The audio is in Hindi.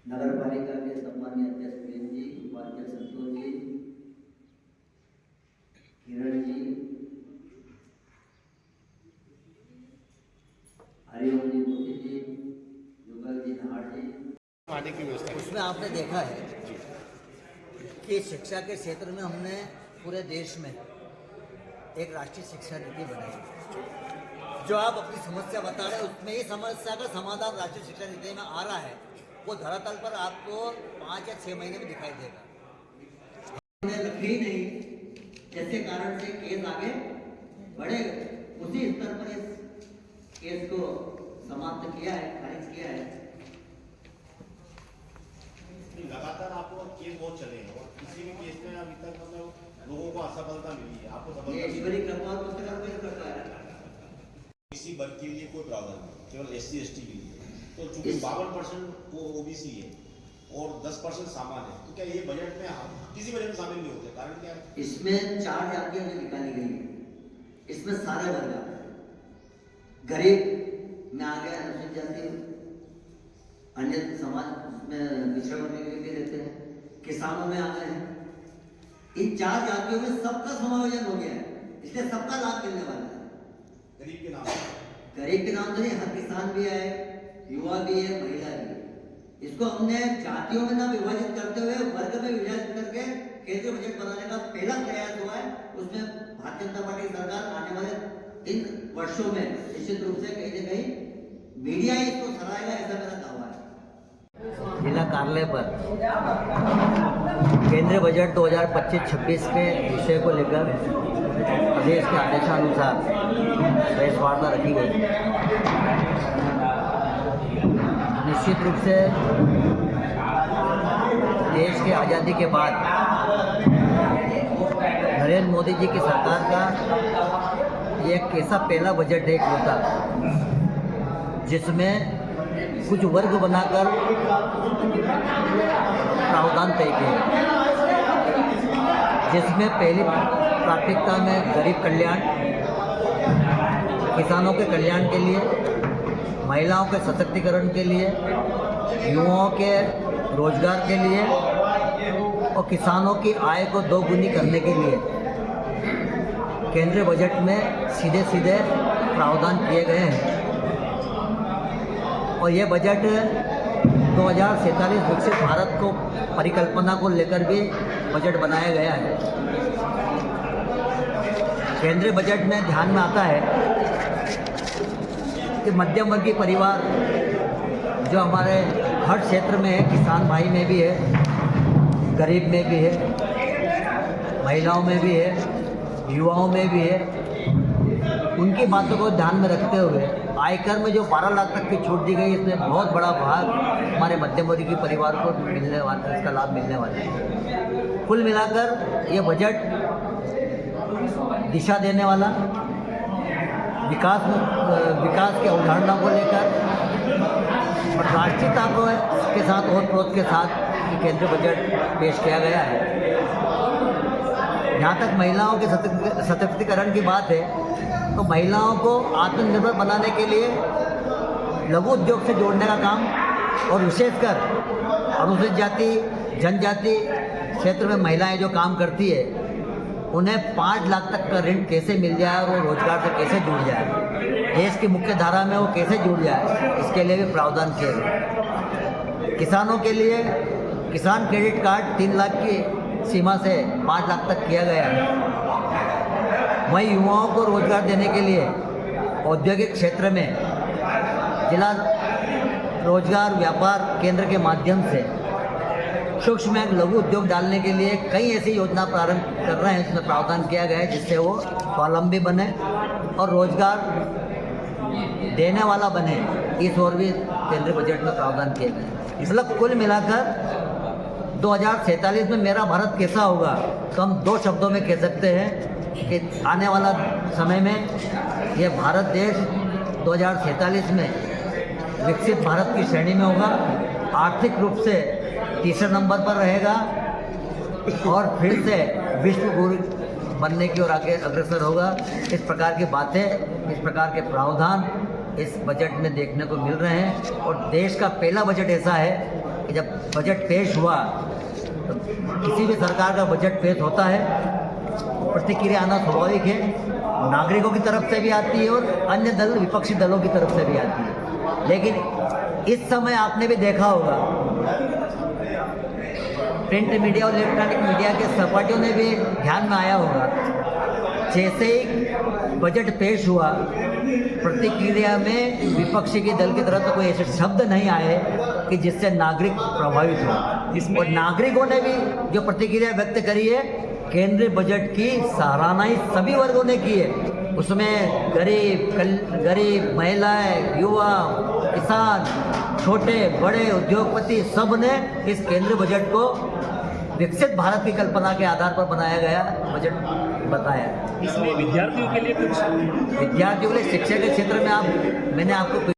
नगर पालिका के सम्मानीय अध्यक्ष प्रेम जी, उपाध्यक्ष संतोष जी, किरण जी, हरिओम जी, मोदी जी, युगल जी, नहार जी। आने की व्यवस्था उसमें आपने देखा है कि शिक्षा के क्षेत्र में हमने पूरे देश में एक राष्ट्रीय शिक्षा नीति बनाई। जो आप अपनी समस्या बता रहे हैं उसमें ही समस्या का समाधान राष्ट्रीय शिक्षा नीति में आ रहा है, वो धरातल पर आपको 5 या 6 महीने में दिखाई देगा। हमने रखी नहीं, जैसे कारण से केस आगे बढ़े, उसी स्तर पर इस केस को समाप्त किया है, खारिज किया है। लगातार आपको केस बहुत चले हैं और किसी भी केस में अभी तक मतलब लोगों को असफलता मिली है, आपको ये सफलता ईश्वरी कृपा और पुस्तक कोई करता है। किसी वर्ग के लिए कोई प्रावधान नहीं, केवल SC ST के लिए। तो चूंकि 52% वो OBC है और 10% सामान्य है, तो क्या ये बजट में किसी बजट में शामिल नहीं होते? कारण क्या है? इसमें 4 जातियां जो निकाली गई है, इसमें सारे वर्ग आते हैं। गरीब में आ गया, अनुसूचित जाति, अन्य समाज में पिछड़े वर्ग के भी रहते हैं, किसानों में आ गए हैं। इन 4 जातियों में सबका समायोजन हो गया है, इसलिए सबका लाभ मिलने वाला है। गरीब के नाम गरीब के नाम तो नहीं, हर किसान भी है, युवा भी है, महिला भी है। इसको हमने जातियों में ना विभाजित करते हुए वर्ग में विभाजित करके केंद्रीय बजट बनाने का पहला प्रयास हुआ है। उसमें भारतीय जनता पार्टी सरकार आने वाले इन वर्षों में निश्चित रूप से कहीं न कहीं मीडिया ही इसको सराहेगा, ऐसा मेरा दावा है। जिला कार्यालय पर केंद्रीय बजट 2025-26 के विषय को लेकर प्रदेश के आदेशानुसार प्रेस वार्ता रखी गई। निश्चित रूप से देश की आज़ादी के बाद नरेंद्र मोदी जी की सरकार का ये एक ऐसा पहला बजट है इकलौता, जिसमें कुछ वर्ग बनाकर प्रावधान तय किए, जिसमें पहली प्राथमिकता में गरीब कल्याण, किसानों के कल्याण के लिए, महिलाओं के सशक्तिकरण के लिए, युवाओं के रोजगार के लिए और किसानों की आय को दोगुनी करने के लिए केंद्रीय बजट में सीधे सीधे प्रावधान किए गए हैं। और ये बजट 2047 विकसित भारत को परिकल्पना को लेकर भी बजट बनाया गया है। केंद्रीय बजट में ध्यान में आता है कि मध्यम वर्गीय परिवार जो हमारे हर क्षेत्र में है, किसान भाई में भी है, गरीब में भी है, महिलाओं में भी है, युवाओं में भी है, उनकी बातों को ध्यान में रखते हुए आयकर में जो 12 लाख तक की छूट दी गई, इसमें बहुत बड़ा भाग हमारे मध्यम वर्गीय परिवार को मिलने वाला, इसका लाभ मिलने वाला है। कुल मिलाकर ये बजट दिशा देने वाला, विकास के अवधारणा को लेकर और राष्ट्रीयता को के साथ और प्रोत के साथ केंद्रीय बजट पेश किया गया है। जहाँ तक महिलाओं के सशक्तिकरण की बात है, तो महिलाओं को आत्मनिर्भर बनाने के लिए लघु उद्योग से जोड़ने का काम और विशेषकर अनुसूचित जाति, जनजाति क्षेत्र में महिलाएं जो काम करती है, उन्हें 5 लाख तक का ऋण कैसे मिल जाए और वो रोजगार से कैसे जुड़ जाए, देश की मुख्य धारा में वो कैसे जुड़ जाए, इसके लिए भी प्रावधान किए गए। किसानों के लिए किसान क्रेडिट कार्ड 3 लाख की सीमा से 5 लाख तक किया गया है। वहीं युवाओं को रोजगार देने के लिए औद्योगिक क्षेत्र में जिला रोजगार व्यापार केंद्र के माध्यम से सूक्ष्म एवं लघु उद्योग डालने के लिए कई ऐसी योजना प्रारंभ कर रहे हैं, इसमें प्रावधान किया गया है जिससे वो स्वावलंबी बने और रोजगार देने वाला बने। इस ओर भी केंद्रीय बजट में प्रावधान किए गए। इसलिए कुल मिलाकर 2047 में मेरा भारत कैसा होगा, तो हम 2 शब्दों में कह सकते हैं कि आने वाला समय में ये भारत देश 2047 में विकसित भारत की श्रेणी में होगा, आर्थिक रूप से तीसरे नंबर पर रहेगा और फिर से विश्व गुरु बनने की ओर आगे अग्रसर होगा। इस प्रकार की बातें, इस प्रकार के प्रावधान इस बजट में देखने को मिल रहे हैं और देश का पहला बजट ऐसा है कि जब बजट पेश हुआ तो किसी भी सरकार का बजट पेश होता है, प्रतिक्रिया आना स्वाभाविक है, नागरिकों की तरफ से भी आती है और अन्य दल, विपक्षी दलों की तरफ से भी आती है। लेकिन इस समय आपने भी देखा होगा, प्रिंट मीडिया और इलेक्ट्रॉनिक मीडिया के सपाटियों ने भी ध्यान में आया होगा, जैसे ही बजट पेश हुआ प्रतिक्रिया में विपक्षी के दल की तरफ तो कोई ऐसे शब्द नहीं आए कि जिससे नागरिक प्रभावित हो। और नागरिकों ने भी जो प्रतिक्रिया व्यक्त करी है, केंद्रीय बजट की सराहना ही सभी वर्गों ने की है। उसमें गरीब महिलाएं, युवा, किसान, छोटे बड़े उद्योगपति, सब ने इस केंद्रीय बजट को विकसित भारत की कल्पना के आधार पर बनाया गया बजट बताया। इसमें विद्यार्थियों के लिए कुछ विद्यार्थियों के लिए शिक्षा के क्षेत्र में मैंने आपको